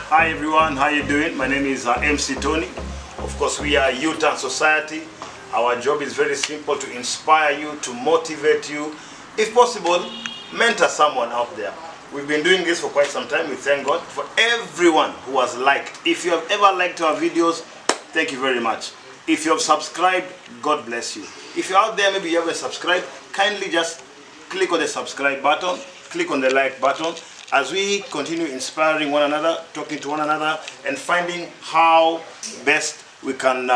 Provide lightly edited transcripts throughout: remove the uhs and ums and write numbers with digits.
Hi everyone, how you doing? My name is MC Tony. Of course, we are U.S.A. Society. Our job is very simple: to inspire you, to motivate you, if possible, mentor someone out there. We've been doing this for quite some time. We thank God for everyone who has liked. If you have ever liked our videos, thank you very much. If you have subscribed, God bless you. If you're out there, maybe you haven't subscribed, kindly just click on the subscribe button, click on the like button, as we continue inspiring one another, talking to one another, and finding how best we can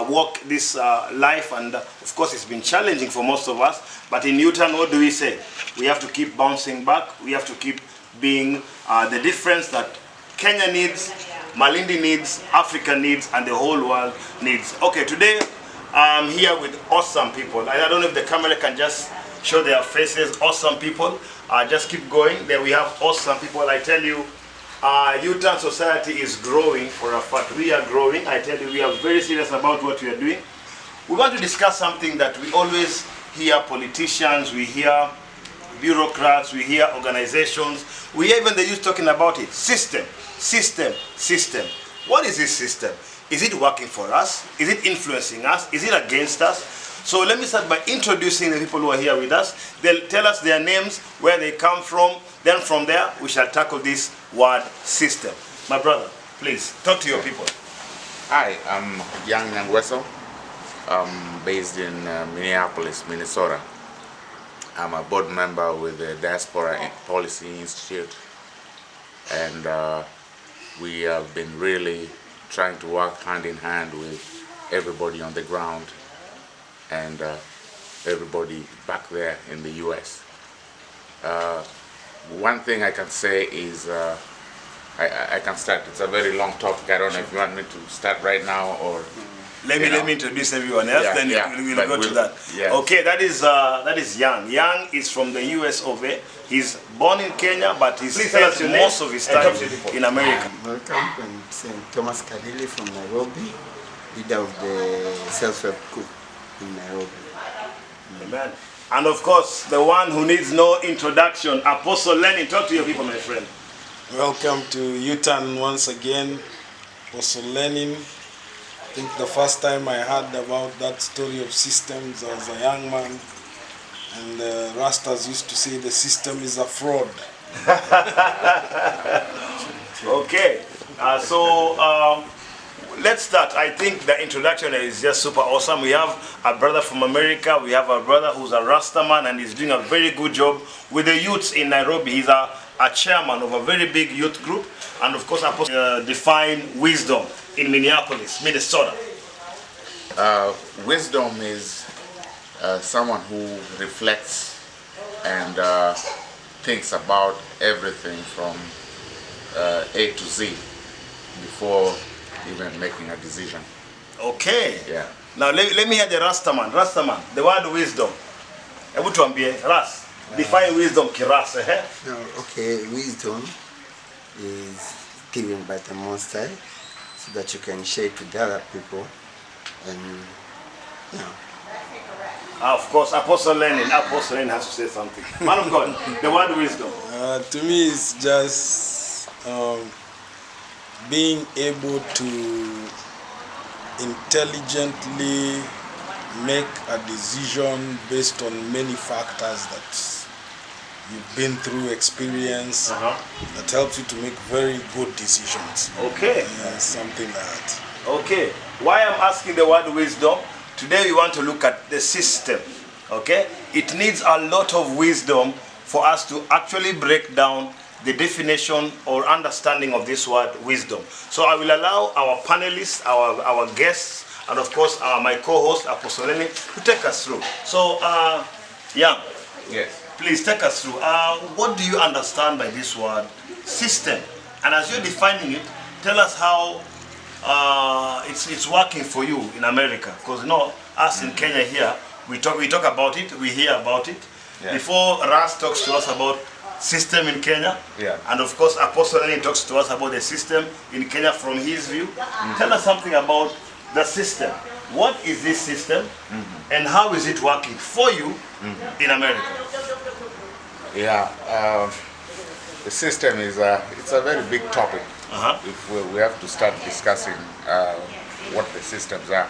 walk this life. And of course, it's been challenging for most of us, but in U.S.A, what do we say? We have to keep bouncing back. We have to keep being the difference that Kenya needs, Malindi needs, Africa needs, and the whole world needs. Okay, today I'm here with awesome people. I don't know if the camera can just show their faces. Awesome people. Just keep going. There we have awesome people. I tell you, U.S.A. Society is growing for a fact. We are growing. I tell you, we are very serious about what we are doing. We want to discuss something that we always hear politicians, we hear bureaucrats, we hear organizations, we hear even the youth talking about it. System, system, system. What is this system? Is it working for us? Is it influencing us? Is it against us? So let me start by introducing the people who are here with us. They'll tell us their names, where they come from. Then from there, we shall tackle this word system. My brother, please, talk to your people. Hi, I'm Young Nyangweso. I'm based in Mineapolis, Minnesota. I'm a board member with the Diaspora Policy Institute. And we have been really trying to work hand in hand with everybody on the ground and everybody back there in the U.S. One thing I can say is, I can start. It's a very long topic. I don't know if you want me to start right now or... Let me introduce everyone else, then we'll go to that. Yes. Okay, that is Young. Young is from the U.S.A. He's born in Kenya, but he's spent most of his time in America. Welcome, I'm St. Thomas Kadili from Nairobi, leader of the self-help group in Nairobi. Amen. And of course, the one who needs no introduction, Apostle Lenin. Talk to your people, my friend. Welcome to U.S.A. once again, Apostle Lenin. I think the first time I heard about that story of systems, I was a young man, and the Rastas used to say the system is a fraud. Okay, let's start. I think the introduction is just super awesome. We have a brother from America. We have a brother who's a Rasta man, and he's doing a very good job with the youths in Nairobi. He's a chairman of a very big youth group, and of course, define wisdom in Mineapolis, Minnesota. Wisdom is someone who reflects and thinks about everything from A to Z before even making a decision. Okay. Yeah. Now let me hear the Rastaman. Rastaman, the word wisdom. Hebu tuambie, Ras. Define wisdom kiras. No, okay, wisdom is given by the Most High so that you can share it with other people. And, you know. Of course, Apostle Lenin has to say something. Man of God, the word wisdom. To me, it's just being able to intelligently make a decision based on many factors that you've been through, experience, that helps you to make very good decisions. Okay. Something like that. Okay. Why I'm asking the word wisdom? Today we want to look at the system. Okay? It needs a lot of wisdom for us to actually break down the definition or understanding of this word wisdom. So I will allow our panelists, our guests, and of course my co-host Apostle Lenin to take us through. So, Young, Yes. please take us through. What do you understand by this word system? And as you're defining it, tell us how it's working for you in America. Because us in Kenya here, we talk about it, we hear about it. Yeah. Before Ras talks to us about system in Kenya, and of course Apostle Lenin talks to us about the system in Kenya from his view. Tell us something about the system. what is this system and how is it working for you in America? Yeah, the system is it's a very big topic. If we have to start discussing what the systems are.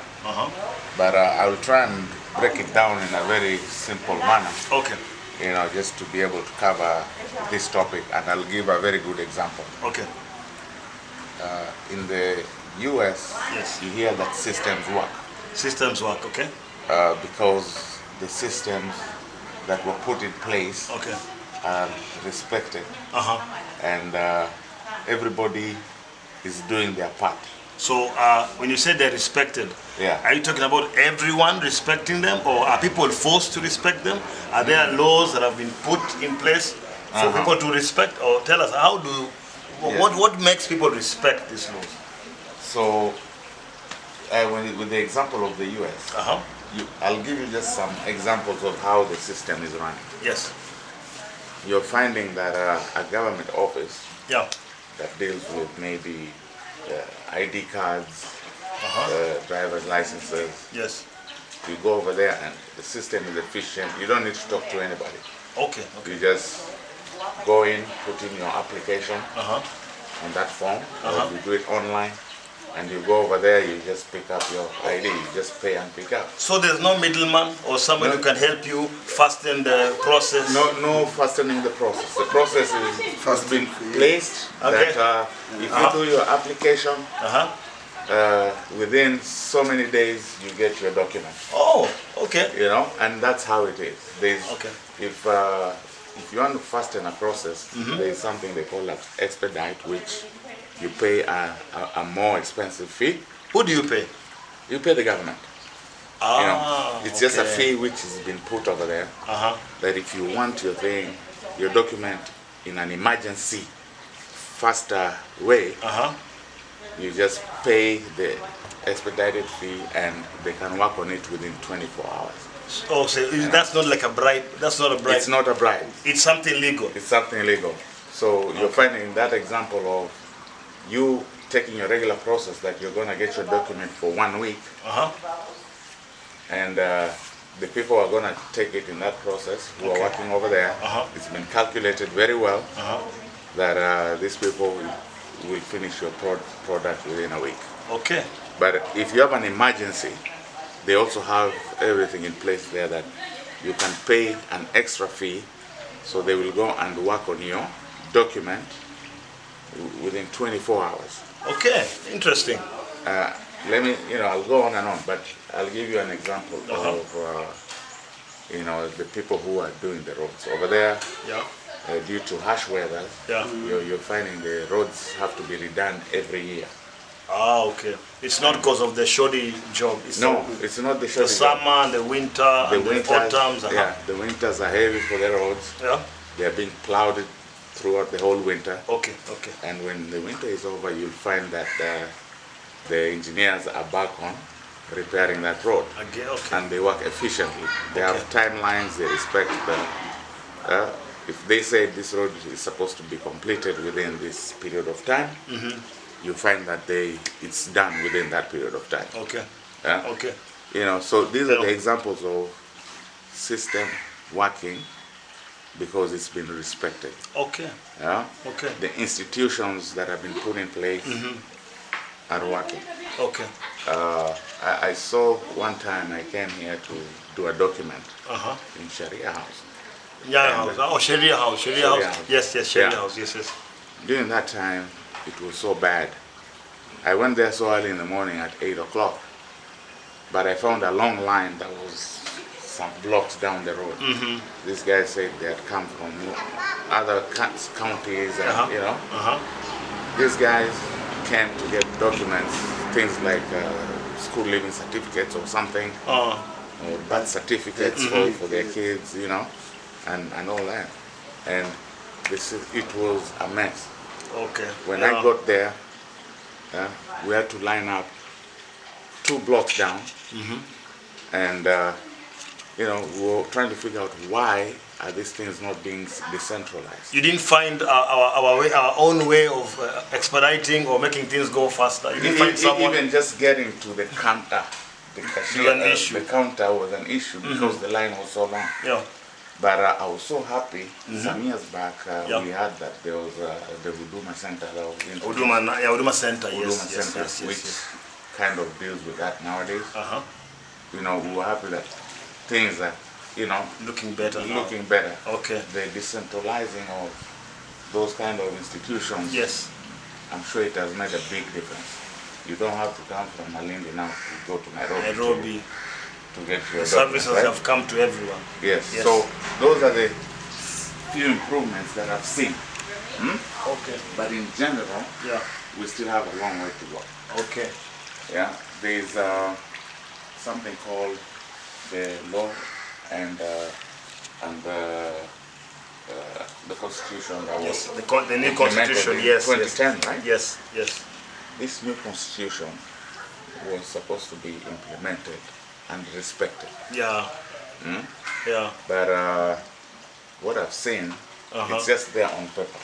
But I will try and break it down in a very simple manner. Okay. You know, just to be able to cover this topic, and I'll give a very good example. Okay. In the U.S., Yes. you hear that systems work Systems work, okay? because the systems that were put in place Okay. are respected, Uh-huh. and everybody is doing their part. So when you say they're respected, Yeah. are you talking about everyone respecting them, or are people forced to respect them? Are there laws that have been put in place for people to respect? Or tell us, how do, what makes people respect these laws? So, with the example of the U.S., Uh-huh. I'll give you just some examples of how the system is running. Yes. You're finding that a government office Yeah. that deals with maybe ID cards, driver's licenses, Yes. you go over there and the system is efficient. You don't need to talk to anybody. Okay. Okay. You just go in, put in your application Uh-huh. on that form, or you do it online, and you go over there, you just pick up your ID, you just pay and pick up. So there's no middleman or someone who can help you fasten the process? No fastening the process. The process has been placed Okay. that if you do your application, Uh-huh. within so many days you get your document. Oh, okay. You know, and that's how it is. Okay. If you want to fasten a process, there is something they call like expedite, which you pay a more expensive fee. Who do you pay? You pay the government. Ah, You know, it's just a okay. fee which has been put over there. Uh-huh. That if you want your thing, your document in an emergency, faster way, Uh-huh. you just pay the expedited fee and they can work on it within 24 hours. Oh, so that's not like a bribe. That's not a bribe. It's not a bribe. It's something legal. It's something legal. So you're finding in that example of you taking your regular process that you're going to get your document for 1 week, Uh-huh. and the people are going to take it in that process who are working over there. It's been calculated very well that these people will finish your product within a week. Okay. But if you have an emergency, they also have everything in place there that you can pay an extra fee, so they will go and work on your document within 24 hours. Okay. Interesting. Let me, I'll go on and on, but I'll give you an example of, the people who are doing the roads. Over there, Yeah. due to harsh weather, Yeah. you're finding the roads have to be redone every year. Ah, okay. It's not because of the shoddy job. It's No, it's not the the short summer and the winter and the autumns. Yeah, the winters are heavy for the roads. Yeah. They are being plowed throughout the whole winter. Okay. Okay. And when the winter is over, you'll find that the engineers are back on repairing that road. Okay. Okay. And they work efficiently. They have timelines, they respect if they say this road is supposed to be completed within this period of time, you find that it's done within that period of time. Okay. Yeah? Okay. So these are the examples of system working because it's been respected. Okay. Yeah? Okay. The institutions that have been put in place are working. Okay. I saw one time I came here to do a document Uh-huh. in Sharia House. Yeah. House. Oh, Sharia house. Sharia house. House. Yes. Yes. Sharia Yeah. house. Yes. Yes. During that time, it was so bad. I went there so early in the morning at 8 o'clock, but I found a long line that was some blocks down the road. These guys said they had come from other counties, and these guys came to get documents, things like school living certificates or something, or birth certificates for their kids, and all that. And it was a mess. Okay. When I got there, we had to line up 2 blocks down, and we were trying to figure out why are these things not being decentralized. You didn't find our own way of expediting or making things go faster. You didn't find someone. Even just getting to the counter, the was cashier, an issue. the counter was an issue because the line was so long. Yeah. But I was so happy. Some years back, Yeah. we had that there was the Huduma Center that was in Huduma Center, Huduma yes, Center, yes, yes, which yes. kind of deals with that nowadays. Uh-huh. You know, we were happy that things are, you know, Looking better now. looking better. Okay. The decentralizing of those kind of institutions, Yes. I'm sure it has made a big difference. You don't have to come from Malindi now to go to Nairobi. to get your The services documents, right? have come to everyone. Yes. Yes. So those are the few improvements that I've seen. Okay. But in general, Yeah. we still have a long way to go. Okay. Yeah. There's something called the law and the constitution that Yes. was The new implemented constitution. in Yes. 2010, yes. right? Yes. Yes. This new constitution was supposed to be implemented and respected. Yeah. Yeah. But what I've seen, it's just there on paper.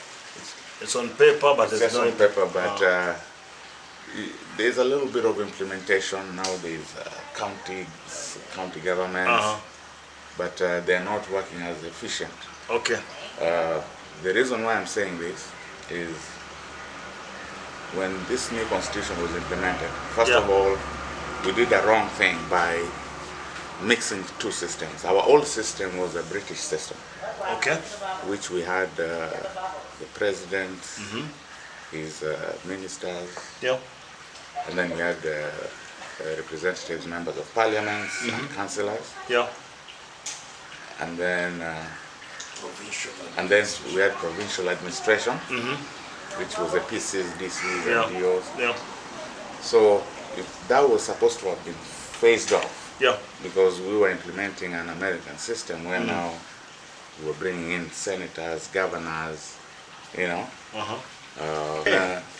It's on paper, but It's there's just no on paper, but there's a little bit of implementation nowadays. County governments, but they're not working as efficient. Okay. The reason why I'm saying this is when this new constitution was implemented, first of all, we did the wrong thing by mixing two systems. Our old system was a British system, Okay. which we had the president, his ministers, Yeah. and then we had representatives, members of parliament, and councillors, Yeah. and then Provincial. we had provincial administration, which was the PCs, DCs, Yeah. and DOs. Yeah. So if that was supposed to have been phased off, Yeah. because we were implementing an American system where now we were bringing in senators, governors, you know.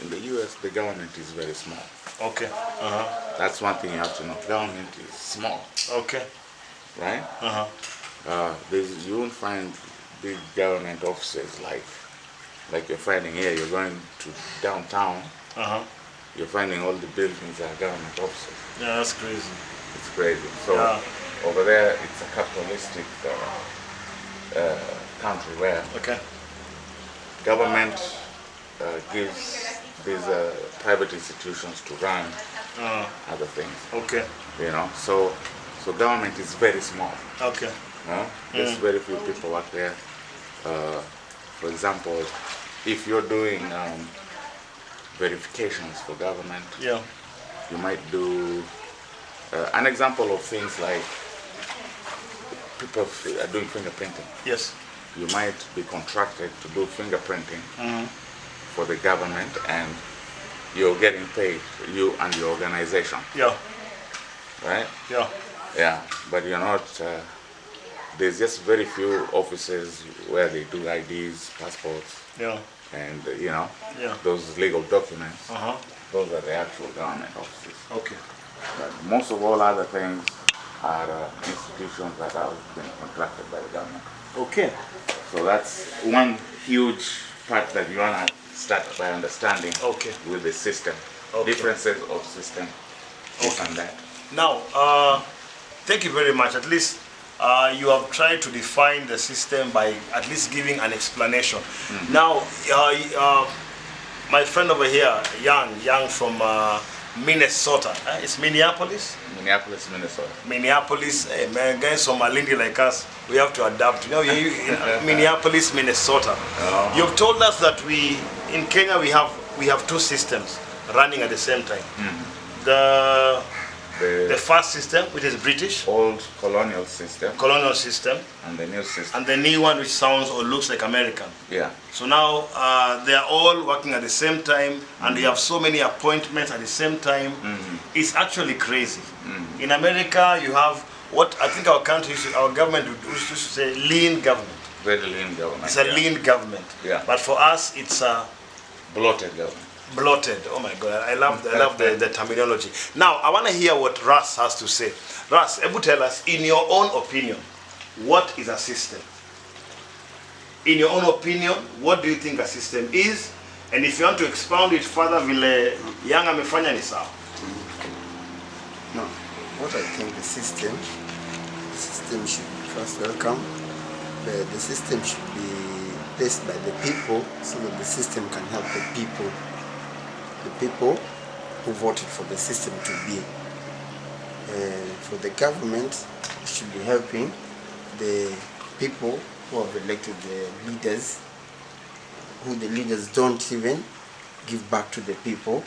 In the U.S., the government is very small. Okay. That's one thing you have to know. Government is small, Okay. right? You won't find big government offices like you're finding here. You're going to downtown, you're finding all the buildings are government offices. Yeah, that's crazy. It's crazy. So Yeah. over there, it's a capitalistic country where Okay. government gives these private institutions to run other things. Okay. You know, so government is very small. Okay. There's very few people out there. For example, if you're doing verifications for government, Yeah. you might do an example of things like people are doing fingerprinting. Yes. You might be contracted to do fingerprinting for the government, and you're getting paid, you and your organization, Yeah. right? Yeah. Yeah, but you're not. There's just very few offices where they do IDs, passports, Yeah. and you know, Yeah. those legal documents. Uh-huh. Those are the actual government offices. Okay. But most of all other things are institutions that have been contracted by the government. Okay. So that's one huge part that you want to start by understanding Okay. with the system. Okay. Differences of system, this and that. Now, thank you very much. At least you have tried to define the system by at least giving an explanation. Now, my friend over here, Young from Minesota. It's Mineapolis? Mineapolis, Minnesota. Minneapolis, hey man, guys from Malindi like us, we have to adapt. You know, Minneapolis, Minnesota. You've told us that in Kenya we have two systems running at the same time. The first system, which is British, old colonial system, and the new system. the new one, which sounds or looks like American. Yeah. So now they are all working at the same time, and we have so many appointments at the same time. It's actually crazy. In America, you have what I think our government used to say lean government. Very lean government. It's a lean government. Yeah. But for us, it's a bloated government. Bloated. Oh my God, I love the terminology. Now, I want to hear what Russ has to say. Russ, Ebu, tell us, in your own opinion, what is a system? In your own opinion, what do you think a system is? And if you want to expound it further, vile Young amefanya ni sawa. No, what I think the system should be first welcome. The system should be placed by the people so that the system can help the people who voted for the system to be. For the government, it should be helping the people who have elected the leaders, who the leaders don't even give back to the people,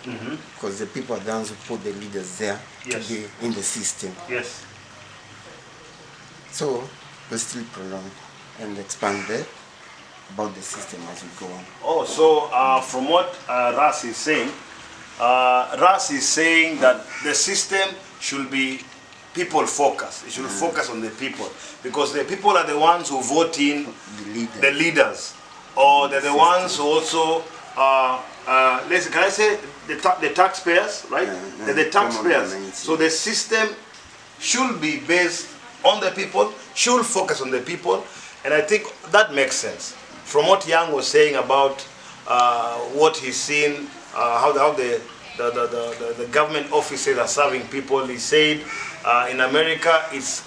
because the people are the ones who put the leaders there to be in the system. Yes. So we'll still prolong and expand about the system as we go on. Oh, so from what Ras is saying that the system should be people focused. It should focus on the people, because the people are the ones who vote in the leaders, or they're the ones who also can I say the taxpayers, right? They're the taxpayers. So the system should be based on the people, should focus on the people, and I think that makes sense. From what Yang was saying about what he's seen, how the government offices are serving people, he said in America it's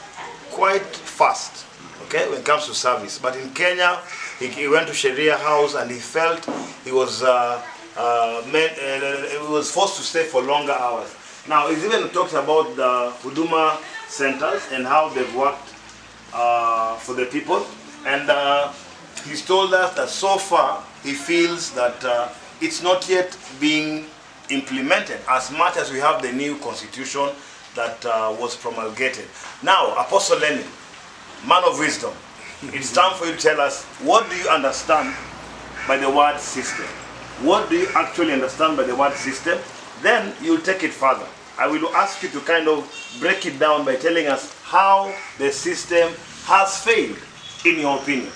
quite fast, okay, when it comes to service. But in Kenya, he went to Sharia house and he felt he was forced to stay for longer hours. Now, he's even talked about the Huduma centers and how they've worked for the people. And he's told us that so far he feels that it's not yet being implemented as much as we have the new constitution that was promulgated. Now, Apostle Lenin, man of wisdom, it's time for you to tell us, what do you understand by the word system? What do you actually understand by the word system? Then you'll take it further. I will ask you to kind of break it down by telling us how the system has failed, in your opinion.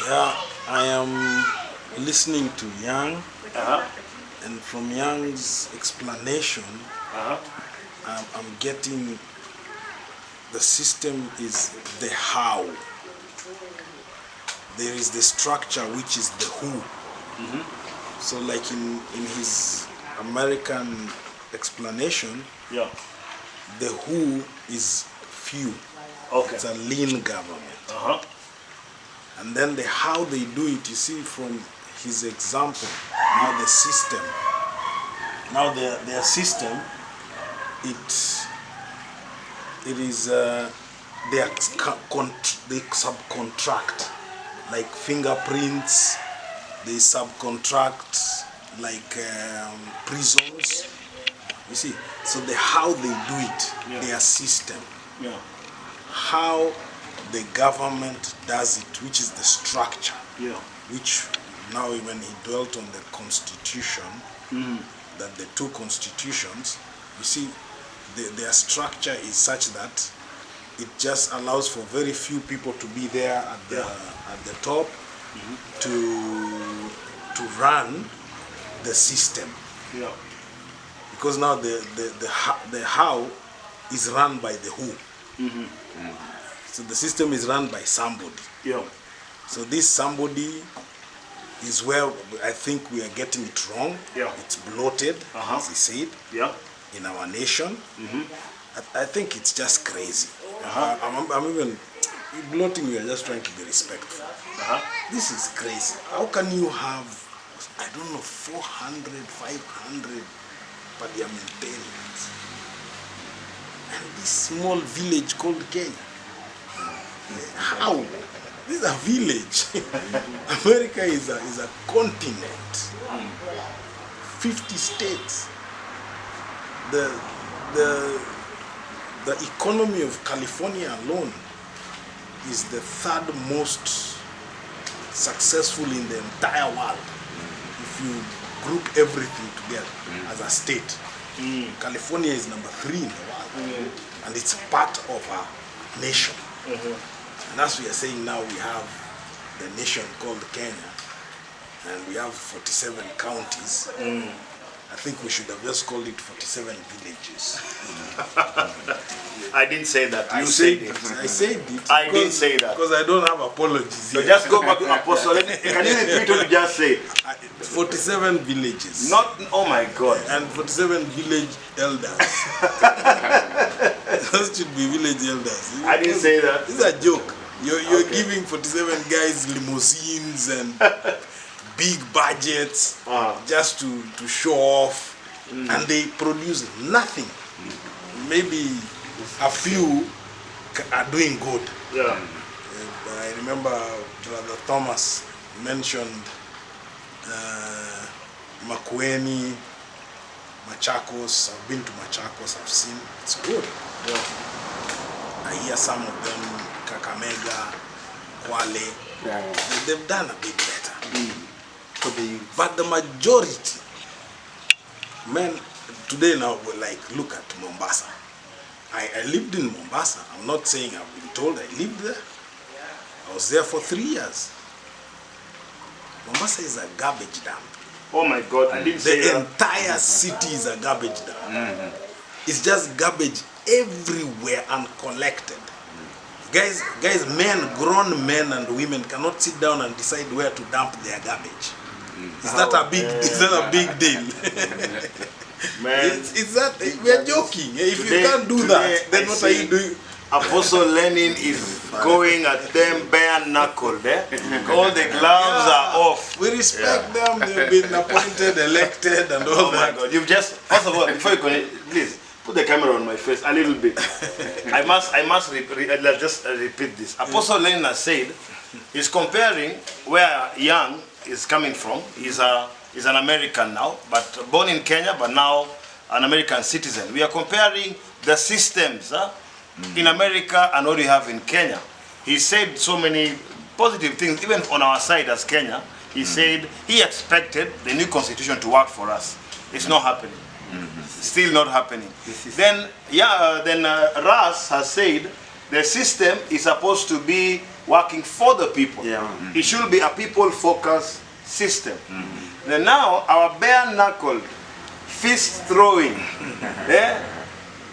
Yeah, I am listening to Yang, and from Yang's explanation, I'm getting the system is the how. There is the structure, which is the who. So like in his American explanation, the who is few. Okay. It's a lean government. And then the how they do it, you see from his example, now the system. Now their system, it is they subcontract, like fingerprints. They subcontract like prisons. You see, so the how they do it, their system. How the government does it, which is the structure. Which now when he dwelt on the constitution, that the two constitutions, you see, their structure is such that it just allows for very few people to be there at the top to run the system. Because now the how is run by the who. So the system is run by somebody. So this somebody is where I think we are getting it wrong. It's bloated, as he said, in our nation. I think it's just crazy. I'm even bloating. We are just trying to be respectful. This is crazy. How can you have, I don't know, 400, 500 parliamentarians and this small village called Kenya? How? This is a village. America is a continent. 50 states. The economy of California alone is the third most successful in the entire world. If you group everything together as a state, California is number 3 in the world, and it's part of a nation. And as we are saying now, we have the nation called Kenya, and we have 47 counties. I think we should have just called it 47 villages. I didn't say that. You said said it. I said it. I didn't say that. Because I don't have apologies So here. just go back to Apostle. Can you repeat what you just said? 47 villages. Not, oh my God. And 47 village elders. Those should be village elders. I didn't say that. This is a joke. You're giving 47 guys limousines and big budgets just to show off, and they produce nothing. Maybe a few are doing good. Yeah. I remember Brother Thomas mentioned Makueni, Machakos. I've been to Machakos, I've seen, it's good. Yeah. I hear some of them, Kakamega, Kwale, they've done a bit better. But the majority, men, today now, like, look at Mombasa. I lived in Mombasa. I'm not saying I've been told I lived there. I was there for 3 years. Mombasa is a garbage dump. Oh my God, I didn't say The that. entire city is a garbage dump. It's just garbage everywhere and collected. Guys, men, grown men and women cannot sit down and decide where to dump their garbage. Is that a big deal? Man, It's that we are joking. If today- you can't do that, then I what are you see doing? Apostle Lenin is going at them bare knuckled. All the gloves are off. We respect them. They've been appointed, elected, and all Oh my that. God! You've just, first of all, before you go, please put the camera on my face a little bit. I must just repeat this. Apostle Lenin has said, he's comparing where Young is coming from. He's an American now, but born in Kenya, but now an American citizen. We are comparing the systems in America and what we have in Kenya. He said so many positive things, even on our side as Kenya. He said he expected the new constitution to work for us. It's not happening. Still not happening. Then Ras has said the system is supposed to be working for the people. It should be a people-focused system. Then now our bare-knuckled, fist-throwing,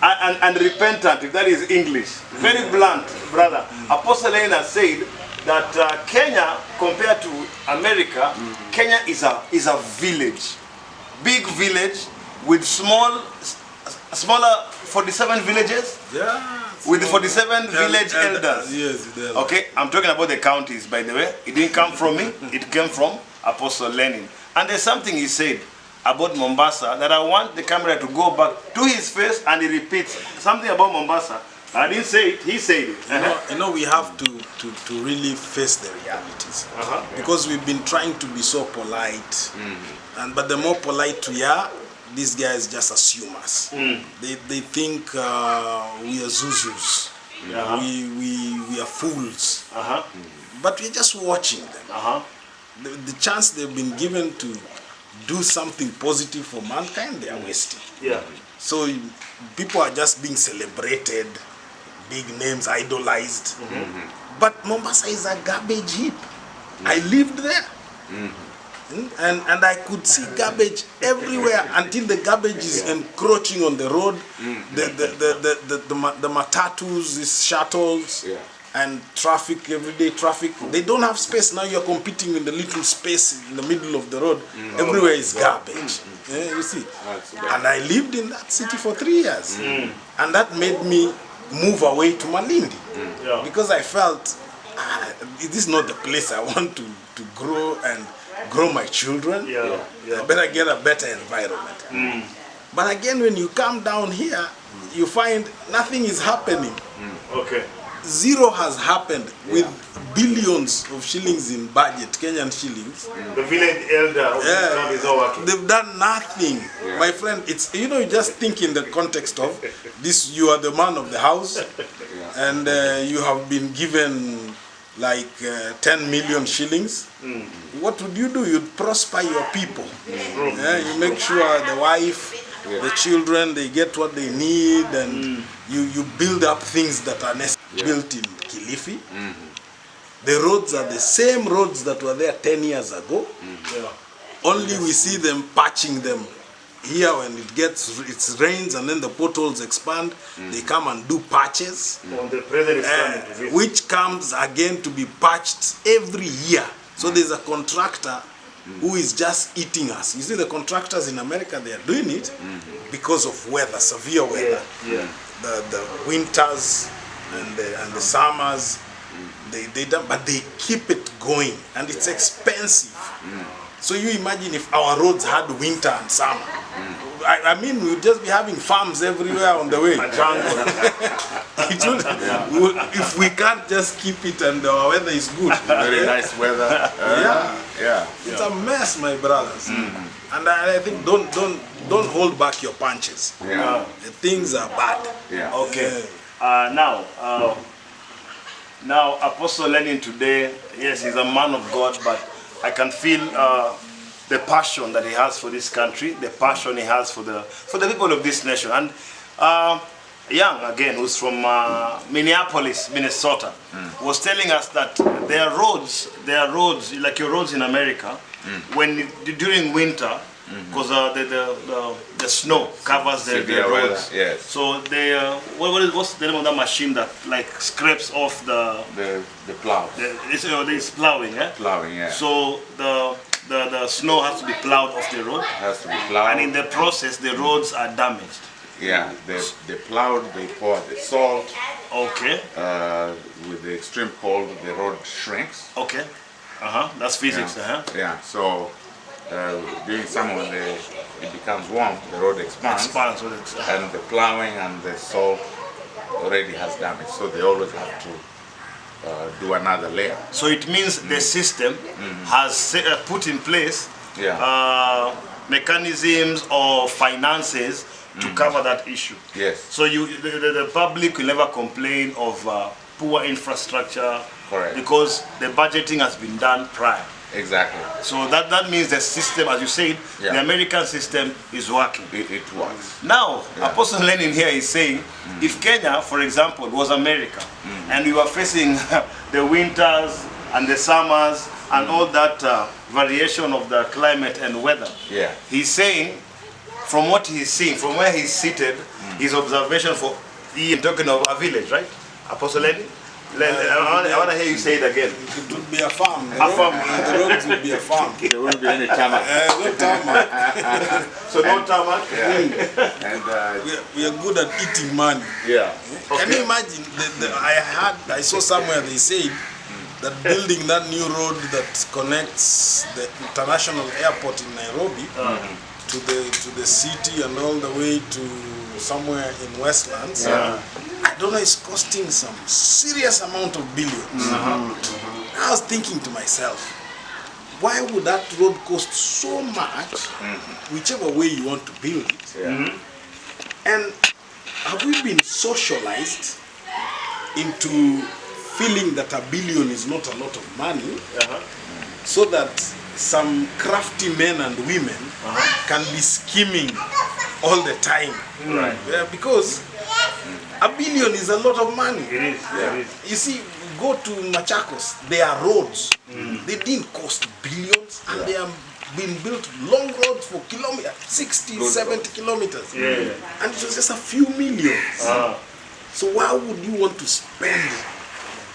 and repentant, if that is English, very blunt, brother. Apostle Lenin has said that Kenya, compared to America, Kenya is a village, big village with smaller 47 villages. With the 47 village elders. Yes, Okay, I'm talking about the counties, by the way. It didn't come from me. It came from Apostle Lenin. And there's something he said about Mombasa that I want the camera to go back to his face and he repeats something about Mombasa. I didn't say it, he said it. You know, we have to really face the realities. Because we've been trying to be so polite. But the more polite we are, these guys just assume us. They think we are Zuzus. We are fools. But we're just watching them. The chance they've been given to do something positive for mankind, they are wasting. So people are just being celebrated, big names idolized. But Mombasa is a garbage heap. I lived there. And I could see garbage everywhere until the garbage is encroaching on the road. The matatus, these shuttles, and traffic, everyday traffic. They don't have space. Now you're competing in the little space in the middle of the road. Everywhere is garbage. You see. And I lived in that city for 3 years. And that made me move away to Malindi. Because I felt, this is not the place I want to grow and grow my children. I better get a better environment. But again, when you come down here, you find nothing is happening. Zero has happened with billions of shillings in budget, Kenyan shillings. The village elder is not working. They've done nothing. My friend, it's, you just think in the context of this, you are the man of the house and you have been given like 10 million shillings. What would you do? You'd prosper your people. You make sure the wife, the children, they get what they need, and you build up things that are necessary. Built in Kilifi. The roads are the same roads that were there 10 years ago. Only we see them patching them here when it rains and then the potholes expand, they come and do patches, The president is coming to visit. which comes again to be patched every year. So there's a contractor who is just eating us. You see, the contractors in America, they are doing it because of weather, severe weather. Yeah. The winters and the summers, they don't, but they keep it going, and it's expensive. So you imagine if our roads had winter and summer. I mean, we'd just be having farms everywhere on the way. It would, if we can't just keep it and our weather is good. Very nice weather. Yeah. It's a mess, my brothers. And I think don't hold back your punches. Yeah. The things are bad. Yeah. Okay. Now Apostle Lenin today, yes, he's a man of God, but I can feel the passion that he has for this country, the passion he has for the people of this nation. And Young, again, who's from Mineapolis, Minnesota, was telling us that there are roads like your roads in America, during winter, because the snow covers the roads. Yes. So they what's the name of that machine that like scrapes off the plow. It's plowing, eh? Plowing, yeah. So the snow has to be plowed off the road, Has to be plowed. and in the process the roads are damaged. Yeah, they plowed, they pour the salt. Okay. With the extreme cold, the road shrinks. Okay. That's physics. Yeah. Yeah. So during summer, when it becomes warm, the road expands. Expands with it. And the plowing and the salt already has damage, so they always have to do another layer. So it means the system has put in place mechanisms or finances to cover that issue. Yes. So the public will never complain of poor infrastructure. Correct. Because the budgeting has been done prior. Exactly. So that means the system, as you said, the American system is working. It works. Now, Apostle Lenin here is saying, if Kenya, for example, was America, and we were facing the winters and the summers and all that variation of the climate and weather, he's saying, from what he's seeing, from where he's seated, his observation for, he's talking of a village, right? Apostle Lenin? I want to hear you say it again. It would be a farm. A farm. The roads would be a farm. There won't be any tarmac. No tarmac. So no tarmac? Yeah. And we are good at eating money. yeah. Can you imagine? I saw somewhere they said that building that new road that connects the international airport in Nairobi to the city and all the way to somewhere in Westlands. I don't know, it's costing some serious amount of billions. I was thinking to myself, why would that road cost so much, whichever way you want to build it? And have we been socialized into feeling that $1 billion is not a lot of money, so that some crafty men and women can be scheming all the time? Right. Because $1 billion is a lot of money. It is. It is. You see, go to Machakos, there are roads. They didn't cost billions, and they have been built long roads for kilometers, 60, 70 kilometers. And it was just a few millions. So why would you want to spend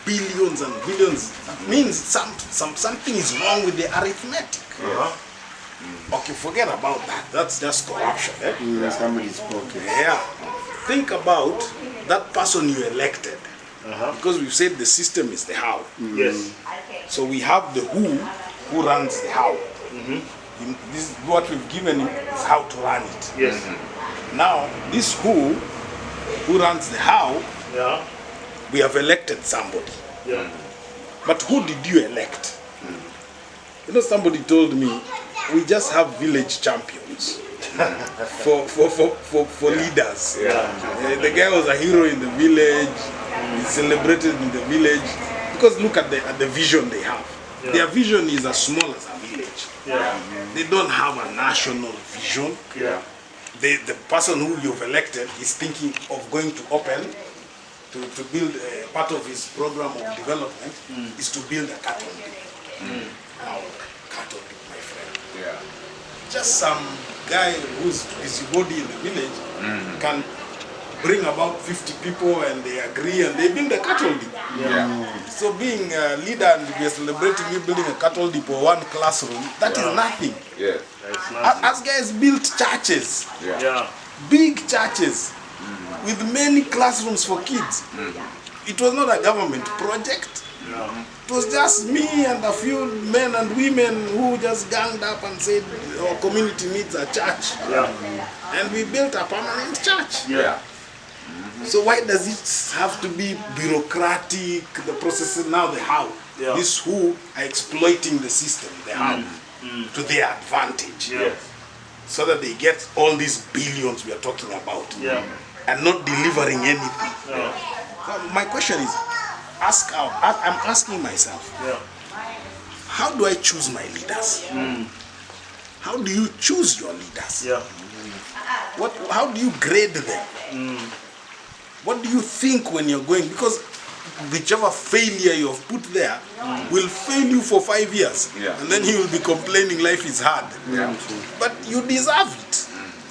billions and billions? That means something is wrong with the arithmetic. Okay, forget about that. That's just corruption. Somebody's pocket. Yeah. Think about that person you elected. Because we've said the system is the how. Yes. So we have the who runs the how. This is what we've given him, is how to run it. Yes. Now, this who runs the how, we have elected somebody. But who did you elect? You know, somebody told me, we just have village champions for leaders. The guy was a hero in the village, he's celebrated in the village, because look at the vision they have. Their vision is as small as a village. They don't have a national vision. The person who you've elected is thinking of going to open, to build part of his program of development is to build a cattle pit. Now, cattle pit, my friend. just some guy who's busybody in the village can bring about 50 people and they agree and they build a cattle depot. So being a leader and we are celebrating you building a cattle depot, one classroom, that is nothing. Us guys built churches, big churches with many classrooms for kids. It was not a government project. It was just me and a few men and women who just ganged up and said our community needs a church. And we built a permanent church. So why does it have to be bureaucratic, the process now, the how? These who are exploiting the system, the how, to their advantage. So that they get all these billions we are talking about and not delivering anything. So my question is, I'm asking myself, how do I choose my leaders? How do you choose your leaders? How do you grade them? What do you think when you're going? Because whichever failure you have put there will fail you for 5 years. And then he will be complaining life is hard. But you deserve it.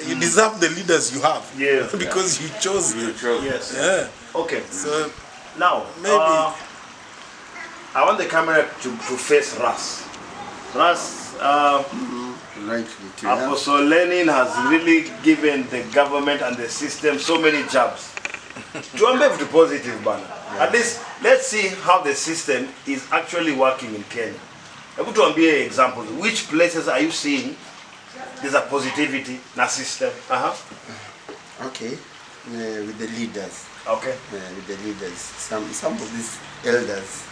You deserve the leaders you have. Because you chose them. Okay. So now, maybe I want the camera to face Ras. Ras, Apostle Lenin has really given the government and the system so many jobs. Tuambe vitu positive bana. At least let's see how the system is actually working in Kenya. Hebu tuambie examples. Which places are you seeing there's a positivity na system? Okay, with the leaders. Okay. With the leaders. Some of these elders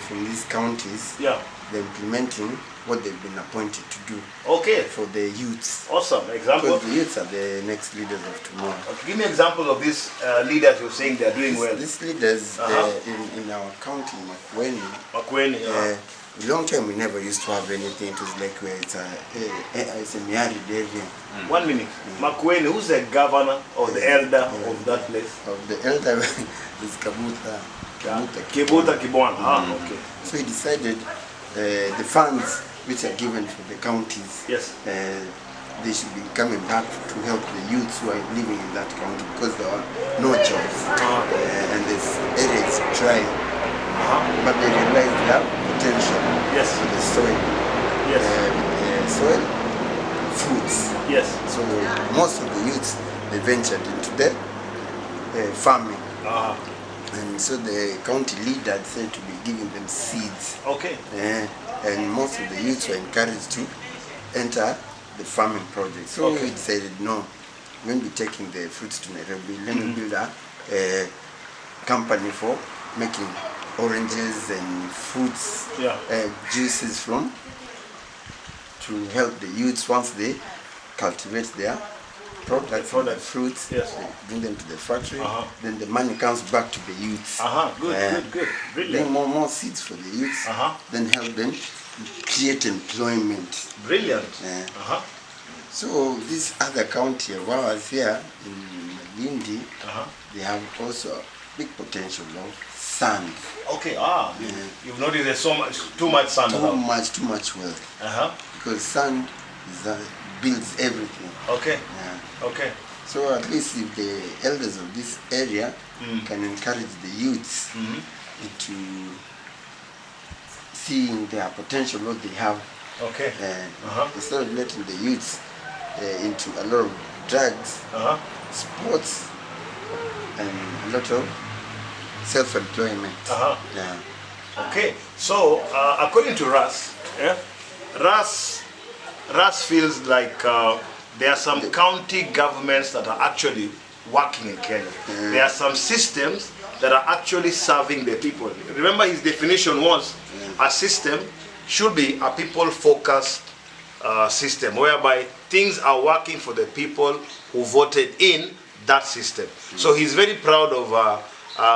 from these counties, they're implementing what they've been appointed to do. Okay. For the youths. Awesome. Example. Because the youths are the next leaders of tomorrow. Okay. Give me examples of these leaders you're saying they're doing well. These leaders in our county, Makueni, a long time we never used to have anything. It was like where it's a married area. 1 minute. Makueni, who's the governor or the elder of that place? Of the elder is Kibuta Kibwana. Okay. So he decided the funds which are given for the counties, they should be coming back to help the youths who are living in that county because there are no jobs and this area is dry. But they realize they have potential for the soil. Soil, fruits. So most of the youths, they ventured into the farming. And so the county leader decided to be giving them seeds. Okay. And most of the youths were encouraged to enter the farming project. So we decided, no, we won't be taking the fruits to Nairobi. Let me build a company for making oranges and fruits, juices from, to help the youths once they cultivate their products, fruits, they bring them to the factory, then the money comes back to the youths. Good. Brilliant. Bring more seeds for the youths, then help them create employment. Brilliant. So this other county of ours here in Malindi, they have also a big potential of sand. Okay, you've noticed there's too much sand around. Too much wealth. Because sand builds everything. Okay. So at least if the elders of this area can encourage the youths into seeing their potential, what they have, instead of letting the youths into a lot of drugs, sports, and a lot of self-employment. Okay, so according to Ras, Ras feels like there are some county governments that are actually working in Kenya. There are some systems that are actually serving the people. Remember, his definition was a system should be a people-focused system whereby things are working for the people who voted in that system. So he's very proud of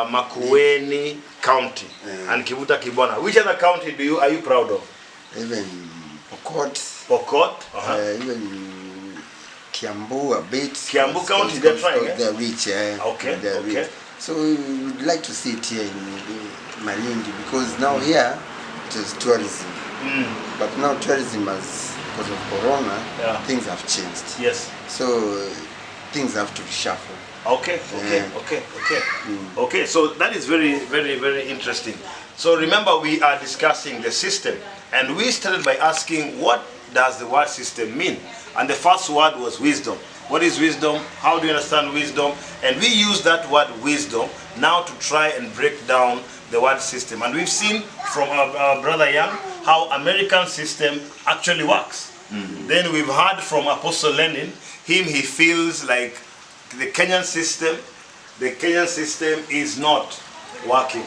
Makueni County and Kibuta Kibwana. Which other county are you proud of? Even Pokot. Even Kiambu a bit. Kiambu County, they're trying. They're rich. They're rich. So we would like to see it here in Malindi because now here it is tourism. But now tourism has because of Corona, Yeah. things have changed. Yes. So things have to reshuffle. Okay, okay. So that is very, very, very interesting. So remember, we are discussing the system, and we started by asking, what does the word system mean? And the first word was wisdom. What is wisdom? How do you understand wisdom? And we use that word wisdom now to try and break down the word system. And we've seen from our brother Young how American system actually works. Then we've heard from Apostle Lenin, he feels like the Kenyan system is not working.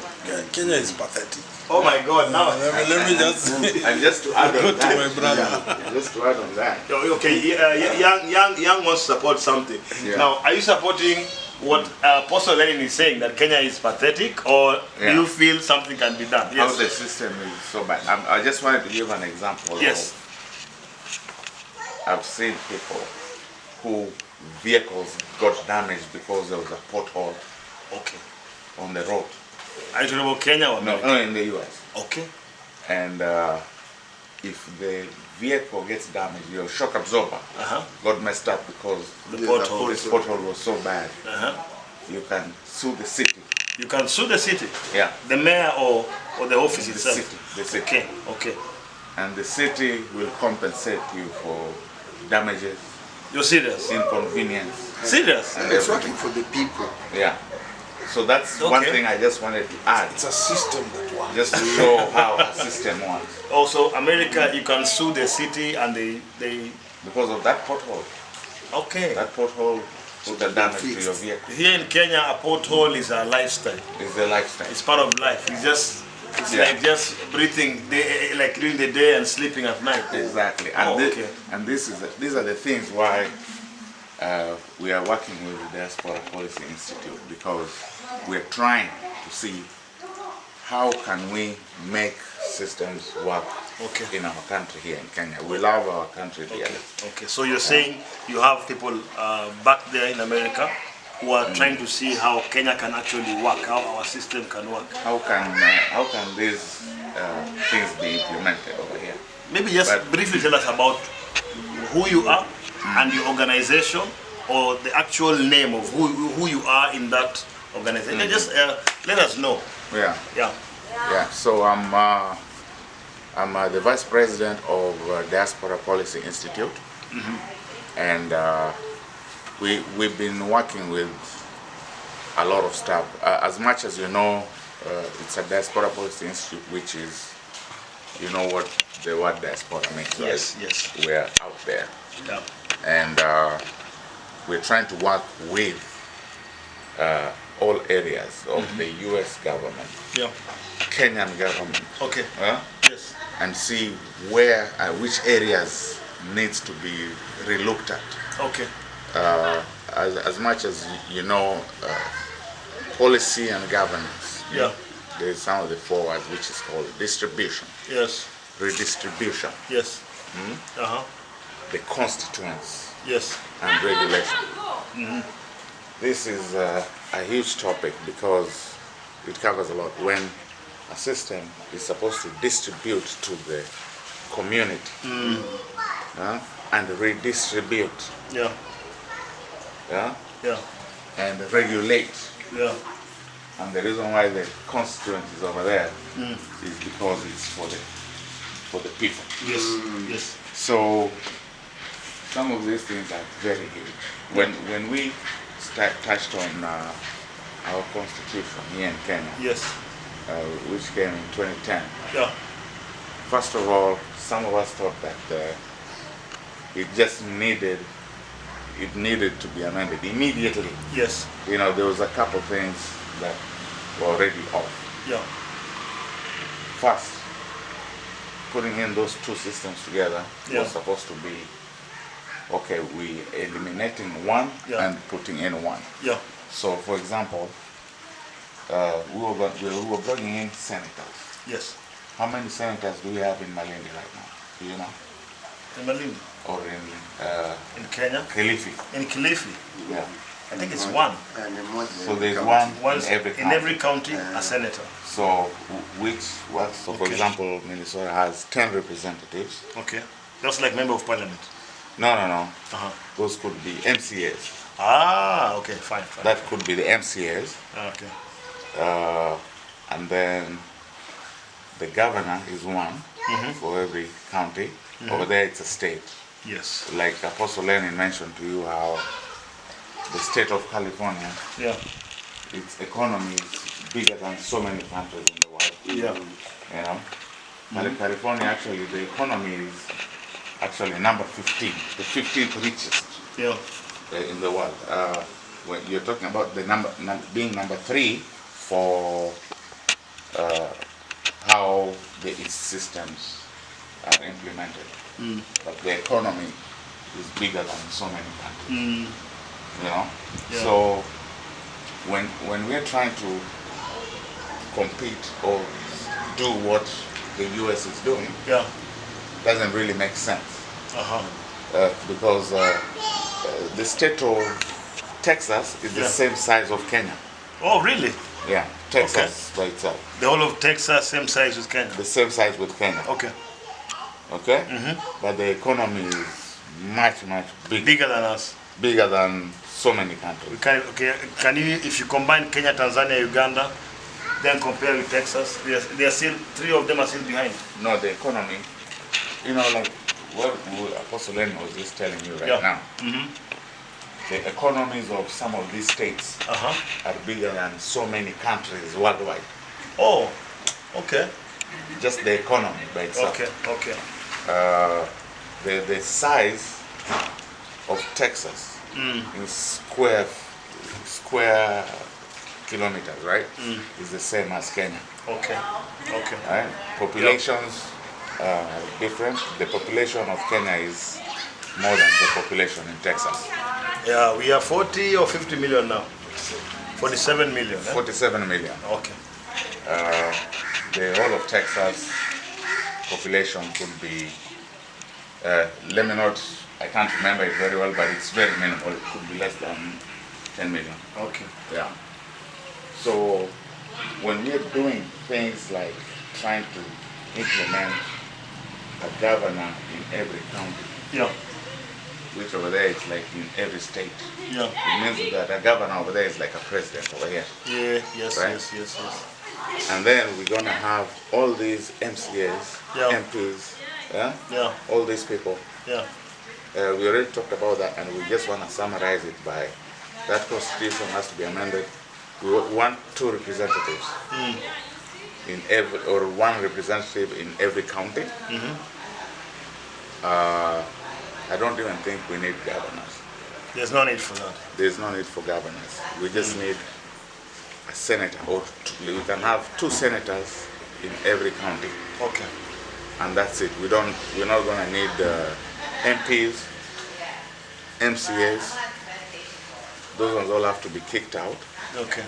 Kenya is pathetic. Oh my God! Now, Let me just And just to add go on to that, my brother. just to add on that, okay, Young wants to support something. Yeah. Now, are you supporting what Apostle Lenin is saying, that Kenya is pathetic, or do Yeah. you feel something can be done? how Yes. the system is so bad. I just wanted to give an example. Yes. I've seen people who vehicles got damaged because there was a pothole Okay. on the road. Are you talking about Kenya or No, America? in the U.S. Okay. And if the vehicle gets damaged, your shock absorber Uh-huh. got messed up because The Yes, pothole. this pothole was so bad, Uh-huh. you can sue the city. You can sue the city, Yeah, the mayor or the office the itself. city. The city. Okay. Okay. And the city will compensate you for damages, You're serious? inconvenience. Serious? And It's everything. working for the people. Yeah. So that's one Okay. thing I just wanted to add, It's a system that works. just to show how our system works. Also, America, you can sue the city and they Because of that pothole. okay. That pothole put the damage to your vehicle. Here in Kenya, a pothole is a lifestyle. It's the lifestyle. It's part of life. It's Yeah. like just breathing like during the day and sleeping at night. Exactly. Oh, And, okay. and these are the things why we are working with the Diaspora Policy Institute, because we're trying to see how can we make systems work Okay. in our country here in Kenya. We love our country Okay. dearly. Okay. So you're saying you have people back there in America who are trying to see how Kenya can actually work, how our system can work. How can these things be implemented over here? Maybe just But- briefly tell us about who you are and your organization, or the actual name of who you are in that organization. Just let us know. Yeah. Yeah. Yeah, so I'm the vice president of Diaspora Policy Institute, and we've been working with a lot of stuff. As much as you know, it's a Diaspora Policy Institute, which is, you know what the word diaspora means. Right? Yes. Yes. We're out there, Yeah. and we're trying to work with all areas of the U.S. government, Yeah. Kenyan government, Okay. Yes. and see where, which areas needs to be relooked at. Okay. As much as you know, policy and governance. Yeah. There's some of the four words which is called distribution, Yes. redistribution, Yes. Uh-huh. the constituents, Yes. and regulation. This is a huge topic because it covers a lot. When a system is supposed to distribute to the community and redistribute, Yeah. yeah, Yeah. and regulate. Yeah. And the reason why the constituent is over there is because it's for the people. Yes. Yes. So some of these things are very huge. When we touched on our constitution here in Kenya, Yes. which came in 2010, Yeah. first of all, some of us thought that it just needed to be amended immediately. Yes. You know, there was a couple things that were already off. Yeah. First, putting in those two systems together Yeah. was supposed to be, okay, we eliminating one Yeah. and putting in one. Yeah. So, for example, we were bringing in senators. Yes. How many senators do we have in Malindi right now? Do you know? In Malindi. Or in In Kenya. Kilifi? In Kilifi. Yeah. I think it's one. And the more So there's the one Once in every county. a senator. So, for Okay. example, Minnesota has 10 representatives. Okay. Just like member of parliament. No, no, no. Uh-huh. Those could be MCAs. Ah, okay, fine. That could be the MCAs. Okay. And then the governor is one for every county. Over there it's a state. Yes. Like Apostle Lenin mentioned to you how the state of California, Yeah. its economy is bigger than so many countries in the world. Yeah. You know, California actually, the economy is actually number 15, the 15th richest Yeah. in the world. When you're talking about the being number 3 for how its systems are implemented, but the economy is bigger than so many countries. You know, Yeah. so when we're trying to compete or do what the U.S. is doing, Yeah. doesn't really make sense. Because the state of Texas is the Yeah. same size of Kenya. Oh, really? Yeah, Texas by itself, The whole of Texas, same size as Kenya. the same size with Kenya. Okay. Okay, but the economy is much Bigger than us. bigger than so many countries. Can you, if you combine Kenya, Tanzania, Uganda, then compare with Texas, they are still, 3 of them are still behind. No, the economy, you know, like what Apostle Lenin was just telling you right Yeah. now. The economies of some of these states are bigger than so many countries worldwide. Oh, okay. Just the economy by itself. Okay, okay. The size of Texas in square kilometers, right, is the same as Kenya. Okay, okay. Right? Populations are different. The population of Kenya is more than the population in Texas. Yeah, we are 40 or 50 million now. 47 million. Eh? 47 million. Okay. The whole of Texas population could be, let me not, I can't remember it very well, but it's very minimal. It could be less than 10 million. Okay. Yeah. So when we're doing things like trying to implement a governor in every county, Yeah. which over there is like in every state, Yeah. it means that a governor over there is like a president over here. Yeah, yes, Right? yes. And then we're going to have all these MCAs, Yeah. MPs, yeah? Yeah, All these people. yeah. We already talked about that, and we just want to summarize it by that constitution has to be amended. We want 2 representatives in every, or 1 representative in every county. I don't even think we need governors. There's no need for that. There's no need for governors. We just need a senator, or we can have 2 senators in every county, Okay. and that's it. We're not going to need MPs, MCAs. Those ones all have to be kicked out. Okay.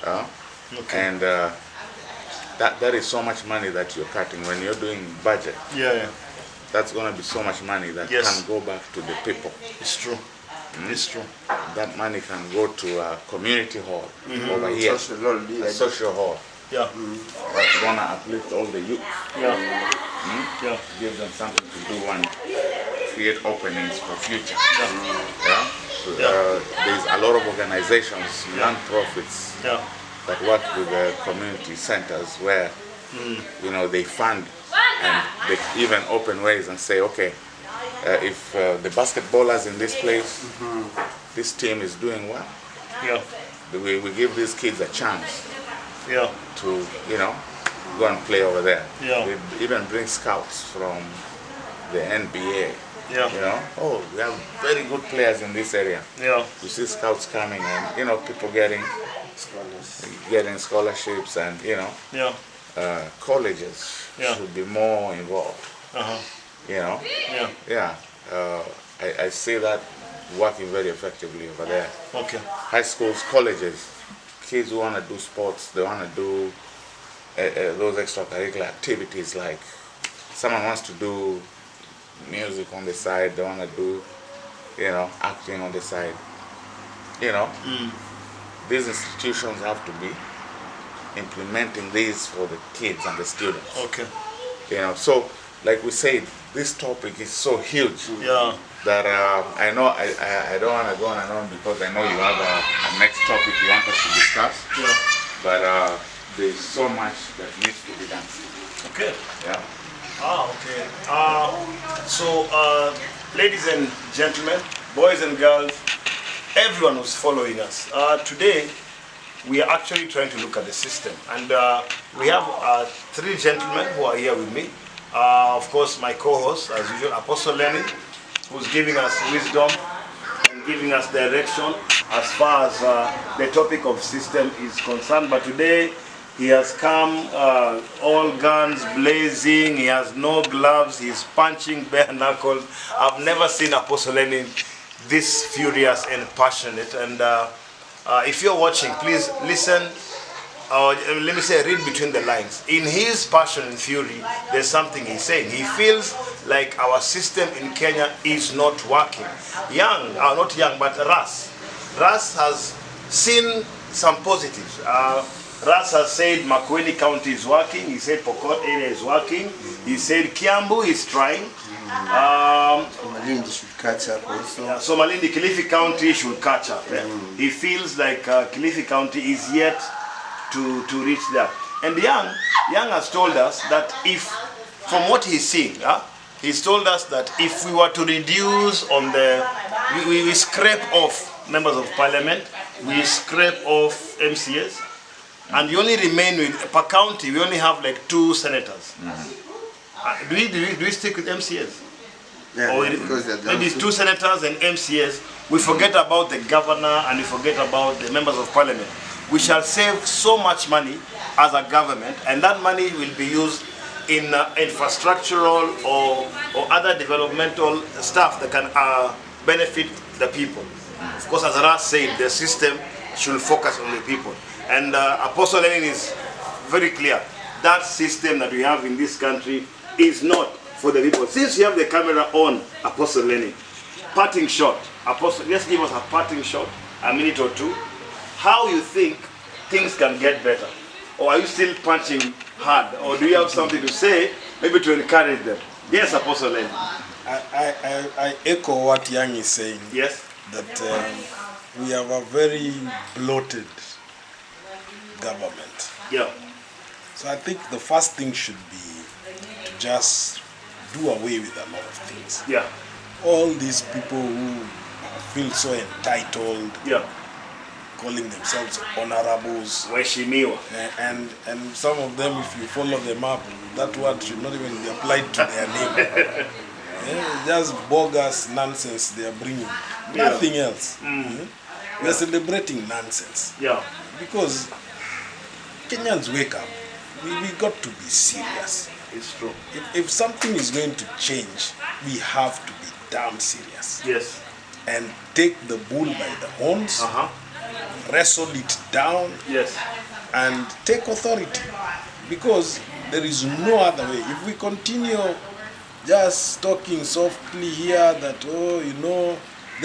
Okay. And that is so much money that you're cutting when you're doing budget. Yeah. That's going to be so much money that Yes. can go back to the people. It's true. It's true. That money can go to a community hall over here, a social hall. Yeah. That's going to uplift all the youth, Yeah. Yeah. give them something to do and create openings for future. Yeah? So, there's a lot of organizations, non-profits, Yeah. that work with the community centers where you know, they fund and they even open ways and say, okay, if the basketballers in this place, this team is doing well, Yeah. we give these kids a chance Yeah. to, you know, go and play over there. Yeah. We even bring scouts from the NBA. Yeah. You know, oh, we have very good players in this area. Yeah. You see scouts coming and, you know, people getting scholarships and, you know, Yeah. colleges Yeah. should be more involved. You know, Yeah. I see that working very effectively over there. Okay. High schools, colleges, kids who want to do sports, they want to do those extracurricular activities, like someone wants to do music on the side, they want to do, you know, acting on the side. You know, these institutions have to be implementing these for the kids and the students. Okay. You know, so like we said, this topic is so huge Yeah. that I know I don't want to go on and on because I know you have a next topic you want us to discuss. Yeah. But there's so much that needs to be done. Okay. Yeah. Okay. So, ladies and gentlemen, boys and girls, everyone who's following us, today we are actually trying to look at the system. And we have 3 gentlemen who are here with me. Of course, my co-host, as usual, Apostle Lenin, who's giving us wisdom and giving us direction as far as the topic of system is concerned. But today, he has come all guns blazing, he has no gloves, he's punching bare knuckles. I've never seen Apostle Lenin this furious and passionate. And if you're watching, please listen, let me say, read between the lines. In his passion and fury, there's something he's saying. He feels like our system in Kenya is not working. Not young, but Ras has seen some positives. Ras has said Makueni County is working. He said Pokot area is working. He said Kiambu is trying. Malindi should catch up also. So Malindi, Kilifi County should catch up. He feels like Kilifi County is yet to reach that. And Young has told us that if, from what he's seeing, he's told us that if we were to reduce on the, we scrape off members of parliament, we scrape off MCAs, and you only remain with, per county, we only have like 2 senators. Do we stick with MCAs? Yeah, Or because maybe it's 2 senators and MCAs. We forget about the governor and we forget about the members of parliament. We shall save so much money as a government, and that money will be used in infrastructural or other developmental stuff that can benefit the people. Of course, as Ras said, the system should focus on the people. And Apostle Lenin is very clear. That system that we have in this country is not for the people. Since you have the camera on, Apostle Lenin, parting shot. Apostle, just give us a parting shot, a minute or 2. How you think things can get better? Or are you still punching hard? Or do you have something to say, maybe to encourage them? Yes, Apostle Lenin. I echo what Young is saying. Yes. That we have a very bloated government. Yeah. So I think the first thing should be to just do away with a lot of things. Yeah. All these people who feel so entitled, Yeah. calling themselves honorables, Waheshimiwa. and some of them, if you follow them up, that word should not even be applied to their name. Just bogus nonsense they are bringing. Yeah. Nothing else. We are celebrating nonsense. Yeah. Because Kenyans wake up. We got to be serious. It's true. If something is going to change, we have to be damn serious. Yes. And take the bull by the horns, wrestle it down, Yes. and take authority. Because there is no other way. If we continue just talking softly here that, oh, you know,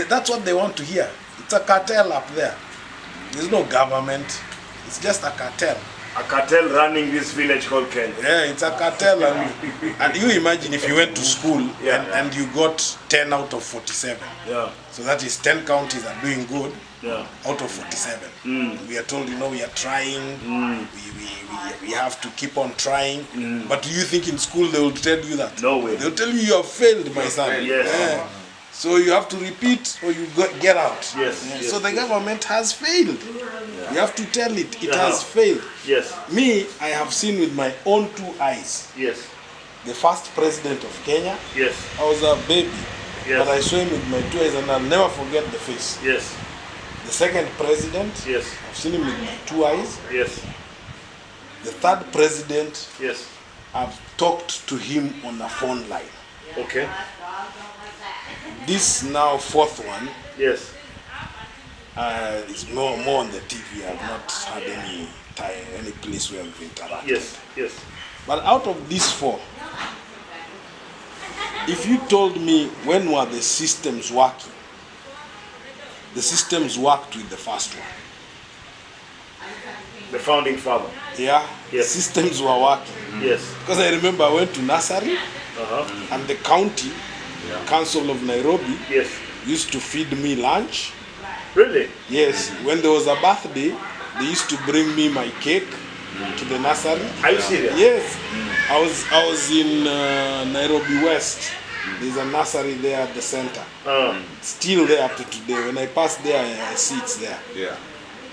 that's what they want to hear. It's a cartel up there. There's no government. It's just a cartel. A cartel running this village called Kenya. Yeah, it's a cartel. And you imagine if you went to school and you got 10 out of 47. Yeah. So that is 10 counties are doing good. Yeah. Out of 47. We are told, you know, we are trying, we have to keep on trying. But do you think in school they will tell you that? No way. They'll tell you have failed, my son. Yes. Yeah. So you have to repeat or you get out. Yes. Yeah. Yes. So the government has failed. You have to tell it, it has failed. Yes. Me, I have seen with my own 2 eyes. Yes. The first president of Kenya. Yes. I was a baby. Yes. But I saw him with my 2 eyes and I'll never forget the face. Yes. The second president, Yes. I've seen him with my 2 eyes. Yes. The third president, Yes. I've talked to him on a phone line. Okay. This now 4th one Yes. is more on the TV. I've not had any time, any place where we've interacted. Yes. Yes. But out of these 4, if you told me when were the systems working, the systems worked with the first one. The founding father. Yeah? Yes. Systems were working. Yes. Because I remember I went to nursery, and the county council of Nairobi Yes. used to feed me lunch. Really? Yes, when there was a birthday, they used to bring me my cake to the nursery. Are you serious? Yes, I was in Nairobi West. There's a nursery there at the center. Still there up to today. When I pass there, I see it's there. Yeah.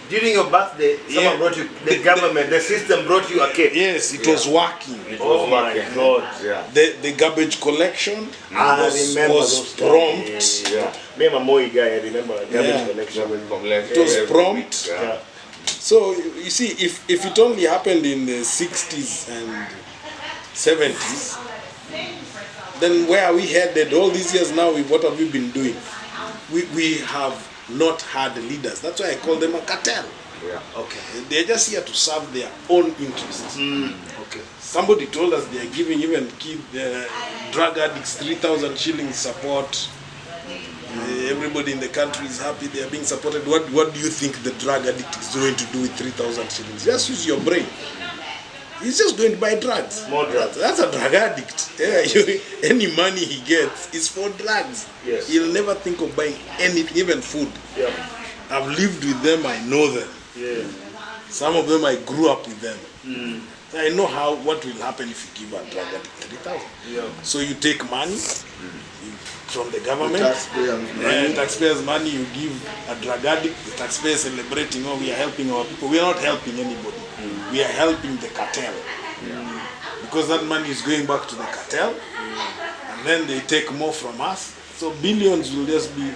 During your birthday, someone brought you, the government, the system brought you a cake. Yes, it was working. Oh my God. Yeah. The garbage collection I was remember those prompt. times. Yeah. Me and my Moi guy, I remember garbage collection. It was prompt. Yeah. So you see, if it only happened in the 60s and 70s, then where are we headed? All these years now, what have we been doing? We have not had leaders. That's why I call them a cartel. Yeah. Okay, they're just here to serve their own interests. Okay. Somebody told us they are giving even drug addicts 3,000 shillings support. Everybody in the country is happy, they are being supported. What do you think the drug addict is going to do with 3,000 shillings? Just use your brain. He's just going to buy drugs. More drugs. That's a drug addict. Yeah, any money he gets is for drugs. Yes. He'll never think of buying anything, even food. Yeah. I've lived with them, I know them. Yeah. Some of them I grew up with them. I know what will happen if you give a drug addict 3,000. Yeah. So you take money from the government, taxpayers' money, you give a drug addict, the taxpayers celebrating, oh, we are helping our people. We are not helping anybody. We are helping the cartel. Because that money is going back to the cartel, and then they take more from us. So billions will just be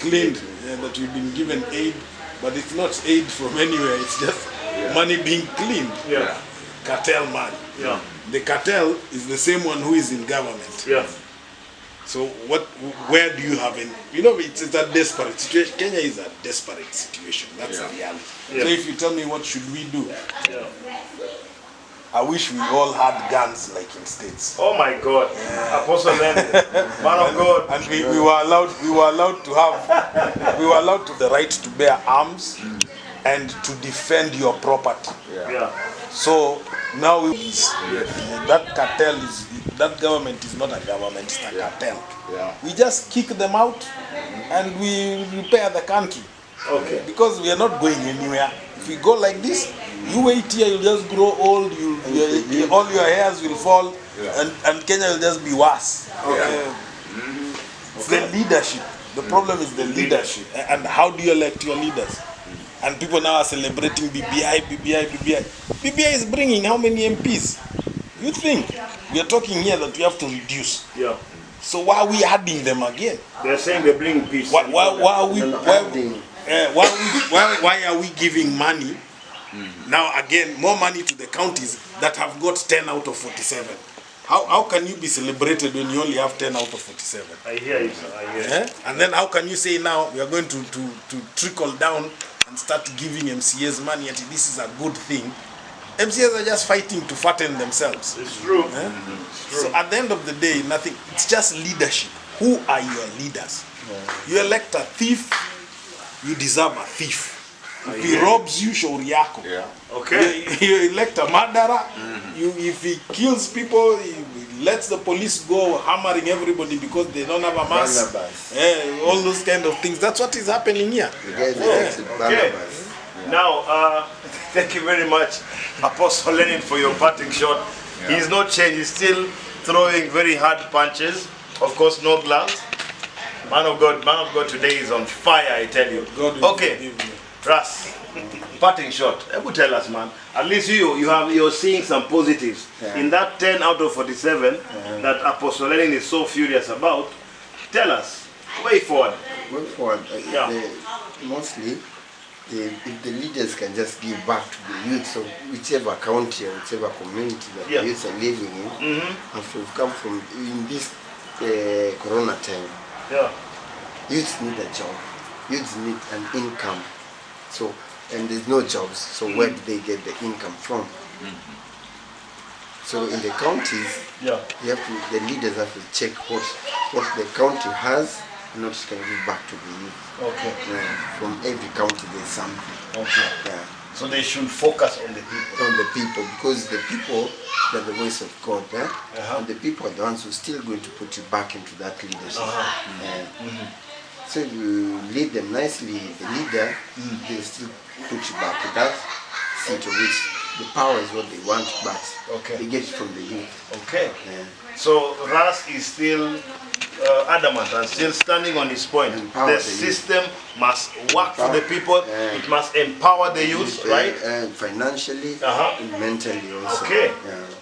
cleaned, that we've been given aid, but it's not aid from anywhere, it's just money being cleaned. Yeah. Cartel money. Yeah. The cartel is the same one who is in government. Yeah. So where do you have it's a desperate situation. Kenya is a desperate situation. That's a reality. Yeah. So if you tell me what should we do, Yeah. I wish we all had guns like in States. Oh my God. Apostle Lenin, man of God. And we were allowed to the right to bear arms and to defend your property. Yeah. So now that government is not a government, it's a cartel. Yeah. We just kick them out and we repair the country. Okay. Because we are not going anywhere. If we go like this, you wait here, you'll just grow old, all your hairs will fall, and Kenya will just be worse. Okay. It's the leadership. The problem is the leadership. And how do you elect your leaders? And people now are celebrating BBI. BBI is bringing how many MPs? You think? We are talking here that we have to reduce. Yeah. So why are we adding them again? They're saying they bring peace. Why are we giving money now again, more money to the counties that have got 10 out of 47? How can you be celebrated when you only have 10 out of 47? I hear you, sir. I hear you. And then how can you say now we are going to trickle down and start giving MCAs money, and this is a good thing? MCAs are just fighting to fatten themselves. It's true. It's true. So at the end of the day, nothing. It's just leadership. Who are your leaders? You elect a thief, you deserve a thief. If he robs you, shauri yako. Yeah. Okay. You elect a murderer, if he kills people, he lets the police go hammering everybody because they don't have a mask. All those kind of things. That's what is happening here. Okay. Now, thank you very much, Apostle Lenin, for your parting shot. Yeah. He's not changed. He's still throwing very hard punches. Of course, no gloves. Man of God today is on fire, I tell you. Okay, Russ, parting shot. Tell us, man. At least you're seeing some positives in that 10 out of 47 that Apostle Lenin is so furious about. Tell us, way forward. Way forward. Mostly, if the leaders can just give back to the youths of whichever county or whichever community that the youths are living in, after we've come from in this Corona time, youths need a job, youths need an income. So, and there's no jobs, so where do they get the income from? So in the counties, the leaders have to check what the county has and what can give back to the youth. Okay. From every county there's something. Okay. Yeah. So they should focus on the people. On the people, because the people, they're the voice of God. And the people are the ones who are still going to put you back into that leadership. So if you lead them nicely, the leader, they'll still put you back to that seat of which the power is what they want, but they get it from the youth. Okay. So Ras is still adamant and still standing on his point. The system must work for the people. It must empower the youth, right? And financially and mentally also. Okay.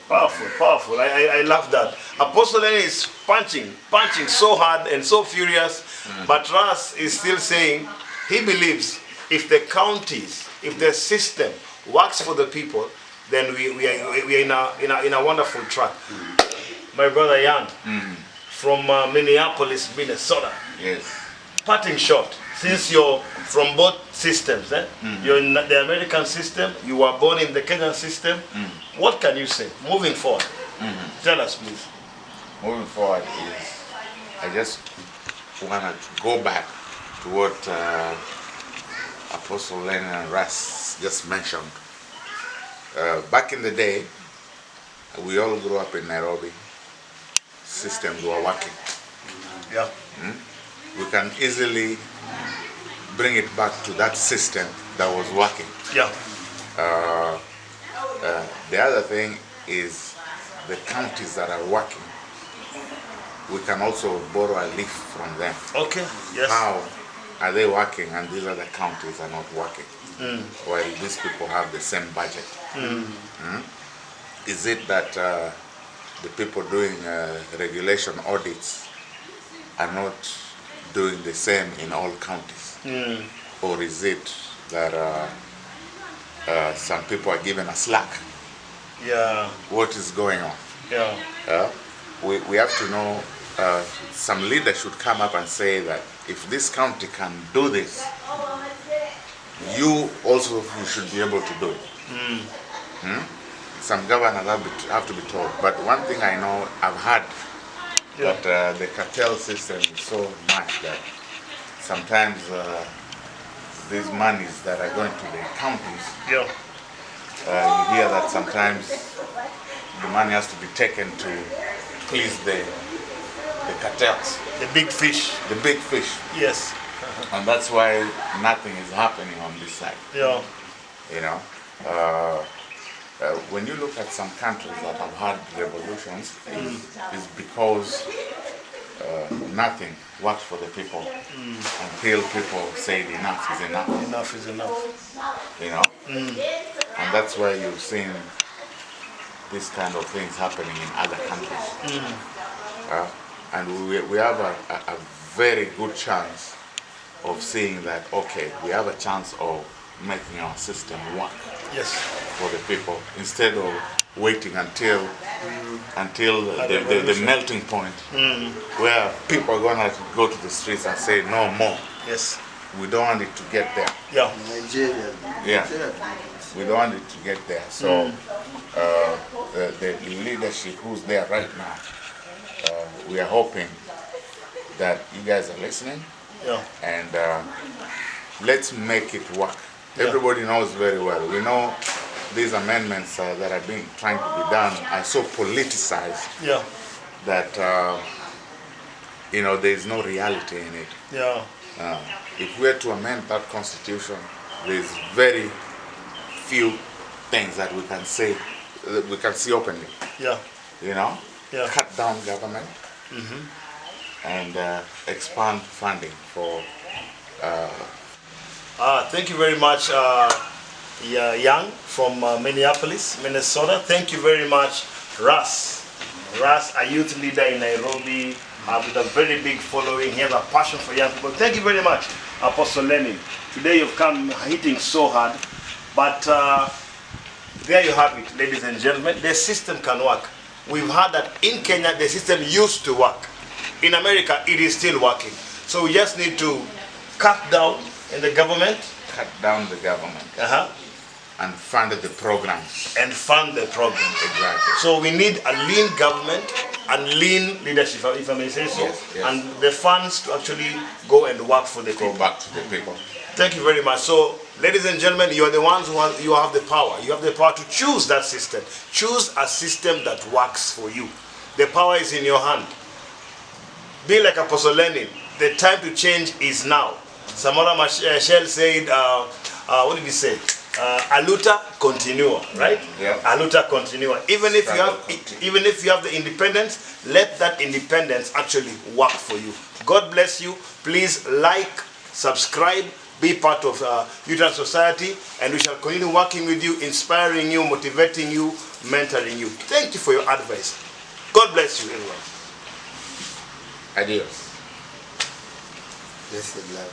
Powerful, powerful. I love that. Apostle Lenin is punching so hard and so furious, but Ras is still saying he believes if the counties, if the system works for the people, then we are in a wonderful track. My brother Young, from Mineapolis, Minesota. Yes. Parting shot, since you're from both systems, you're in the American system, you were born in the Kenyan system, what can you say moving forward? Tell us, please. Moving forward is, I just want to go back to what Apostle Lenin and Ras just mentioned. Back in the day, we all grew up in Nairobi. Systems were working. Yeah. We can easily bring it back to that system that was working. Yeah. The other thing is the counties that are working, we can also borrow a leaf from them. Okay. Yes. How are they working and these other counties are not working? While these people have the same budget. Is it that the people doing regulation audits are not doing the same in all counties? Or is it that some people are given a slack? Yeah. What is going on? Yeah. We have to know, some leader should come up and say that if this county can do this, you also should be able to do it. Some governors have to be told. But one thing I know, I've heard that the cartel system is so much that sometimes these monies that are going to the counties, you hear that sometimes the money has to be taken to please the cartels. The big fish. The big fish. Yes. And that's why nothing is happening on this side. Yeah. You know, when you look at some countries that have had revolutions, it's because nothing works for the people until people say enough is enough. Enough is enough. You know, and that's why you've seen these kind of things happening in other countries. And we have a very good chance of seeing that, okay, we have a chance of making our system work for the people instead of waiting until the melting point where people are going to go to the streets and say no more. Yes. We don't want it to get there. Yeah. Nigeria. Yeah. We don't want it to get there. So the leadership who's there right now, we are hoping that you guys are listening. Yeah. And let's make it work. Everybody knows very well. We know these amendments that are trying to be done are so politicized that you know, there is no reality in it. Yeah. If we are to amend that constitution, there is very few things that we can say, that we can see openly. Yeah. You know, cut down government and expand funding for. Thank you very much, Young from Minneapolis, Minesota. Thank you very much, Ras. Ras, a youth leader in Nairobi with a very big following. He has a passion for young people. Thank you very much, Apostle Lenin. Today you've come hitting so hard, but there you have it, ladies and gentlemen. The system can work. We've heard that in Kenya the system used to work. In America it is still working. So we just need to cut down in the government. Cut down the government. And fund the programs. And fund the programs. Exactly. So we need a lean government and lean leadership, if I may say so. Yes. And the funds to actually go and work for the people. Go back to the people. Thank you very much. So Ladies and gentlemen, you are the ones you have the power. You have the power to choose that system. Choose a system that works for you. The power is in your hand. Be like Apostle Lenin. The time to change is now. Samora Machel said, what did he say? Aluta continua, right? Yeah. Aluta continua. Even if you have the independence, let that independence actually work for you. God bless you. Please like, subscribe, be part of U.S.A Society, and we shall continue working with you, inspiring you, motivating you, mentoring you. Thank you for your advice. God bless you, everyone. Adios. Blessed love.